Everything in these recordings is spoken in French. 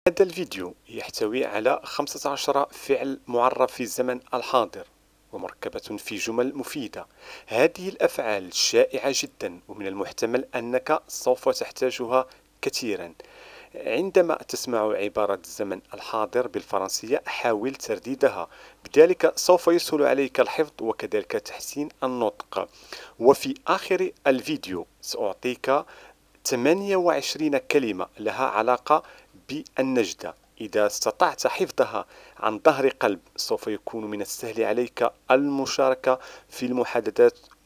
هذا الفيديو يحتوي على 15 فعل معرب في الزمن الحاضر ومركبة في جمل مفيدة. هذه الأفعال شائعة جدا ومن المحتمل أنك سوف تحتاجها كثيرا. عندما تسمع عبارة الزمن الحاضر بالفرنسية حاول ترديدها، بذلك سوف يسهل عليك الحفظ وكذلك تحسين النطق. وفي آخر الفيديو سأعطيك 28 كلمة لها علاقة بالنجدة. إذا استطعت حفظها عن ظهر قلب سوف يكون من السهل عليك المشاركة في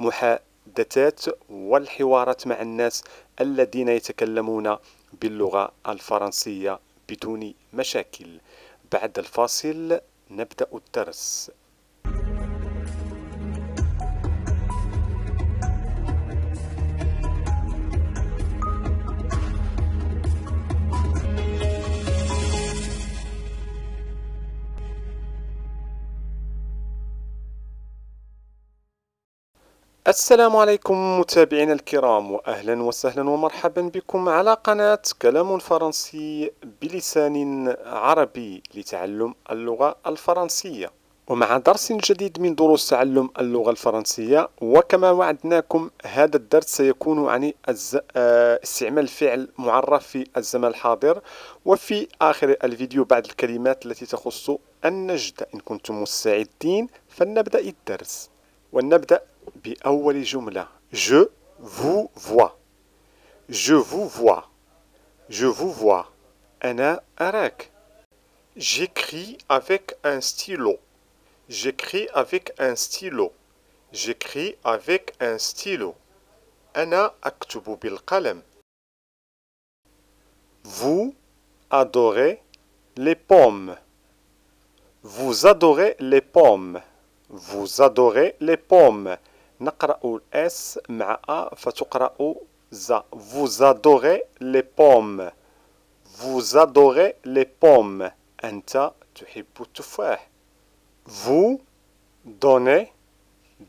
المحادثات والحوارات مع الناس الذين يتكلمون باللغة الفرنسية بدون مشاكل. بعد الفاصل نبدأ الدرس. السلام عليكم متابعينا الكرام، وأهلا وسهلا ومرحبا بكم على قناة كلام فرنسي بلسان عربي لتعلم اللغة الفرنسية، ومع درس جديد من دروس تعلم اللغة الفرنسية. وكما وعدناكم هذا الدرس سيكون عن استعمال فعل معرف في الزمن الحاضر، وفي آخر الفيديو بعض الكلمات التي تخص النجدة. إن كنتم مستعدين فلنبدأ الدرس ونبدأ بأول جملة. Je vous vois. Je vous vois. Je vous vois. أنا أراك. J'écris avec un stylo. J'écris avec un stylo. J'écris avec un stylo. أنا أكتب بالقلم. Vous adorez les pommes. Vous adorez les pommes. Vous adorez les pommes. نقرأ الأس مع أ فتقرأ ز. Vous adorez les pommes. Vous adorez les pommes. أنت تحب التفاح. Vous donnez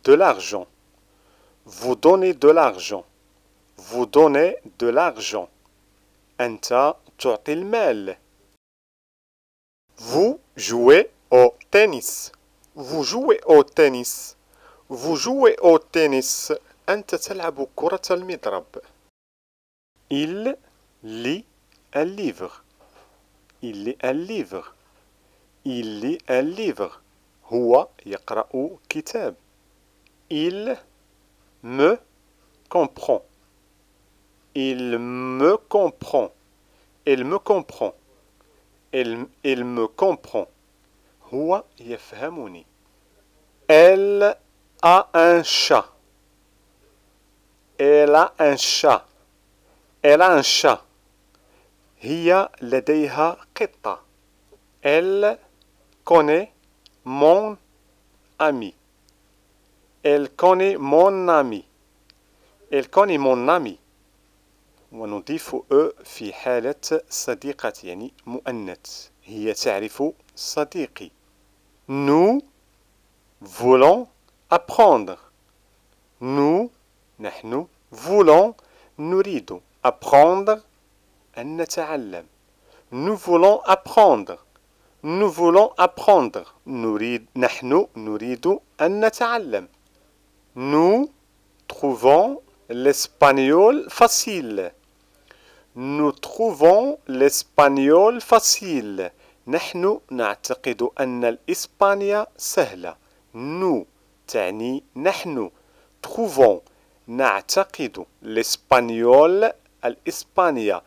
de l'argent. Vous donnez de l'argent. Vous donnez de l'argent. أنت تعطي المال. Vous jouez au tennis. Vous jouez au tennis. Vous jouez au tennis. أنت تلعب كرة المضرب. Il lit un livre. Il lit un livre. Il lit un livre. هو يقرأ كتاب. Il me comprend. Il me comprend. Il me comprend. Il me comprend. هو يفهمني. Elle a un chat. Elle a un chat. Elle a un chat. هي لديها قطة. Elle connaît mon ami. Elle connaît mon ami. Elle connaît mon ami. ونضيف في حالة صديقة يعني مؤنث. هي تعرف صديقي. Nous voulons apprendre. Nous نحن voulons نريد apprendre أن نتعلم. Nous voulons apprendre. Nous voulons apprendre. نحن نريد أن نتعلم. Nous trouvons l'espagnol facile. Nous trouvons l'espagnol facile. نحن نعتقد أن الإسبانيا سهلة. Nous تعني نحن. Trouvons نعتقد. l'espagnol الإسبانيا.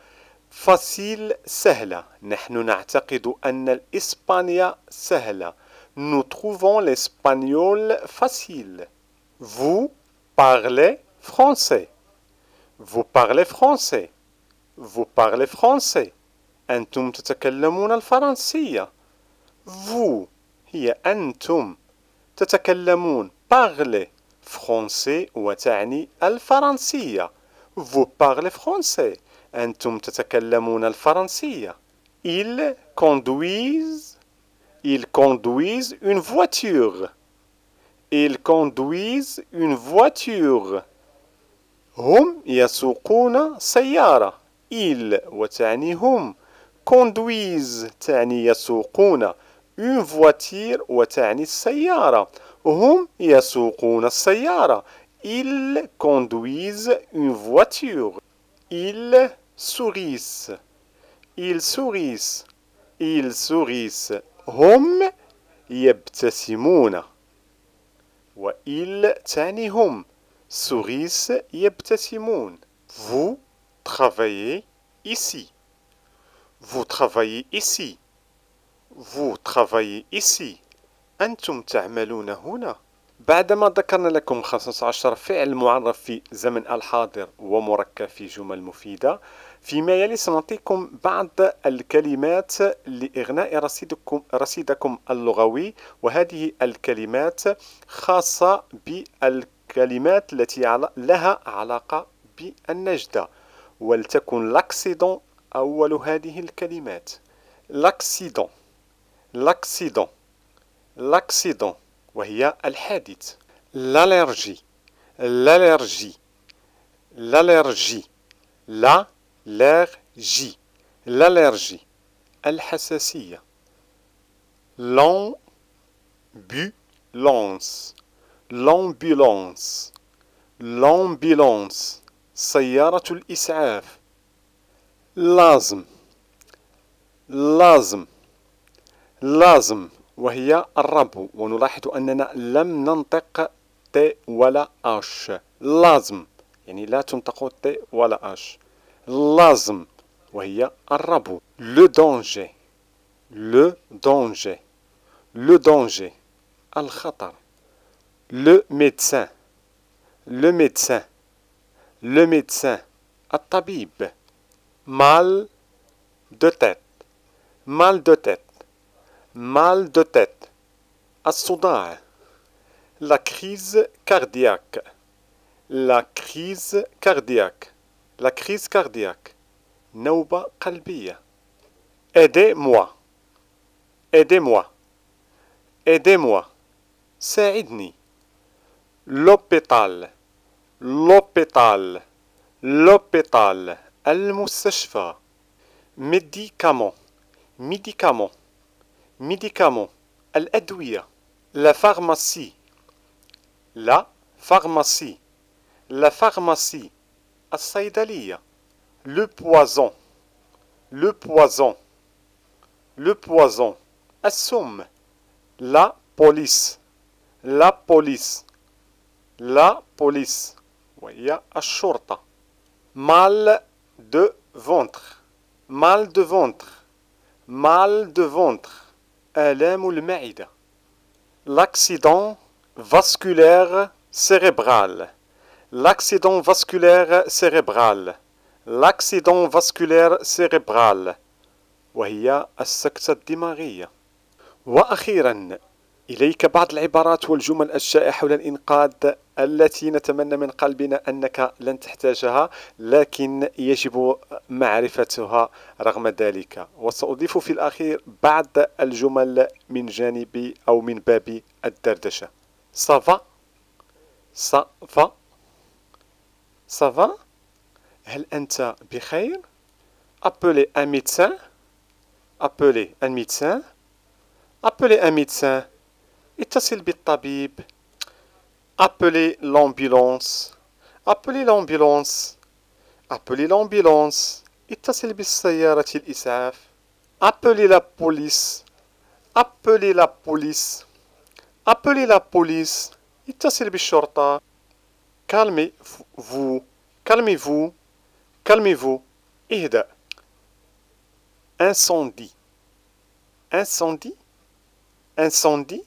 facile سهلة. نحن نعتقد أن الإسبانيا سهلة. Nous trouvons l'espagnol facile. Vous parlez français. Vous parlez français. Vous parlez français. أنتم تتكلمون الفرنسية. Vous هي أنتم تتكلمون. parler français وتعني الفرنسية. Vous parlez français. أنتم تتكلمون الفرنسية. Ils conduisent une voiture. Ils conduisent une voiture. هم يسوقون سيارة. ils وتعني هم conduisent تعني يسوقون. une voiture وتعني السيارة. هم يسوقون السيارة. ils conduisent une voiture. ils sourissent. ils sourissent. ils sourissent. هم يبتسمون. وإل تعني هم. sourissent يبتسمون. vous travaillez ici. vous travaillez ici. vous travaillez ici. أنتم تعملون هنا. بعدما ذكرنا لكم 15 فعل معرف في زمن الحاضر ومركب في جمل مفيدة، فيما يلي سنعطيكم بعض الكلمات لإغناء رصيدكم اللغوي، وهذه الكلمات خاصة بالكلمات التي لها علاقة بالنجدة، ولتكن لاكسيدون أول هذه الكلمات. لاكسيدون، لاكسيدون، لاكسيدون وهي الحادث. l'allergie، l'allergie، l'allergie، l'allergie، l'allergie، الحساسية. l'ambulance، l'ambulance، l'ambulance، سيارة الإسعاف. لازم، لازم، لازم وهي الربو، ونلاحظ أننا لم ننطق ت ولا أش. لازم يعني لا تنطق ت ولا أش. لازم وهي الربو. le danger، le danger، le danger، الخطر. le médecin، le médecin، le médecin، الطبيب. mal de tête، mal de tête، mal de tête، الصداع. la crise cardiaque، la crise cardiaque، la crise cardiaque، نوبة قلبية. aidez-moi، aidez-moi، aidez-moi، ساعدني. l'hôpital، l'hôpital، l'hôpital، المستشفى. médicament، médicament، médicament، الأدوية. la pharmacie، la pharmacie، la pharmacie، الصيدلية. le poison، le poison، le poison، السم. la police، la police، la police وهي الشرطة. mal de ventre، mal de ventre، mal de ventre، آلام المعدة. l'accident vasculaire cérébral، l'accident vasculaire cérébral، l'accident vasculaire cérébral وهي السكتة الدماغية. وأخيرا إليك بعض العبارات والجمل الشائعة حول الإنقاذ التي نتمنى من قلبنا أنك لن تحتاجها، لكن يجب معرفتها رغم ذلك. وسأضيف في الأخير بعض الجمل من جانبي أو من باب الدردشة. ça va، ça va، ça va، هل أنت بخير؟ appelez un médecin، appelez un médecin، appelez un médecin، اتصل بالطبيب. appelez l'ambulance، appelez l'ambulance، appelez l'ambulance، اتصل بالسيارة الإسعاف. appelez la police، appelez la police، appelez la police، اتصل بالشرطة. calmez-vous، calmez-vous، calmez-vous، اهدأ. incendie، incendie، incendie،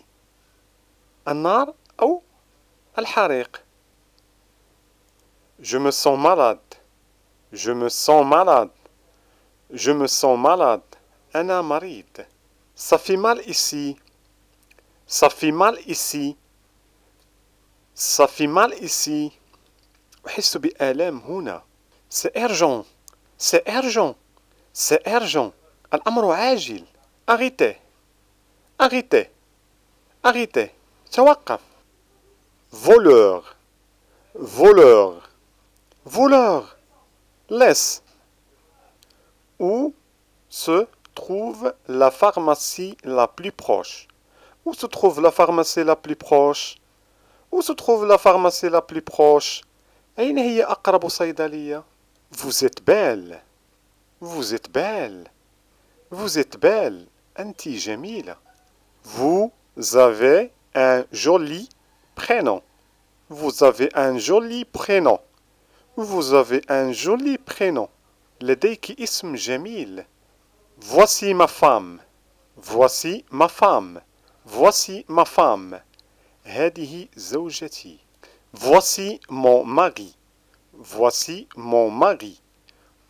النار أو الحريق. je me sens malade، je me sens malade، je me sens malade، أنا مريض. ça fait mal ici، ça fait mal ici، ça fait mal ici، أحس بآلام هنا. c'est urgent، c'est urgent، c'est urgent، الأمر عاجل. arrêtez، arrêtez، arrêtez، توقف. voleur، voleur، voleur، laisse. où se trouve la pharmacie la plus proche? Où se trouve la pharmacie la plus proche? Où se trouve la pharmacie la plus proche? أين هي أقرب صيدلية؟ Vous êtes belle. Vous êtes belle. Vous êtes belle. أنتِ جميلة. Vous avez un joli prénom. Vous avez un joli prénom. Vous avez un joli prénom. لديك اسم جميل. Voici ma femme. Voici ma femme. Voici ma femme. هذه زوجتي. Voici mon mari. Voici mon mari.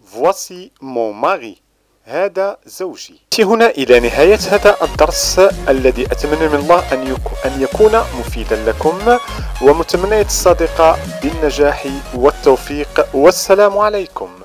Voici mon mari. هذا زوجي. هنا إلى نهاية هذا الدرس الذي أتمنى من الله أن يكون مفيدا لكم، ومتمنية الصادقة بالنجاح والتوفيق، والسلام عليكم.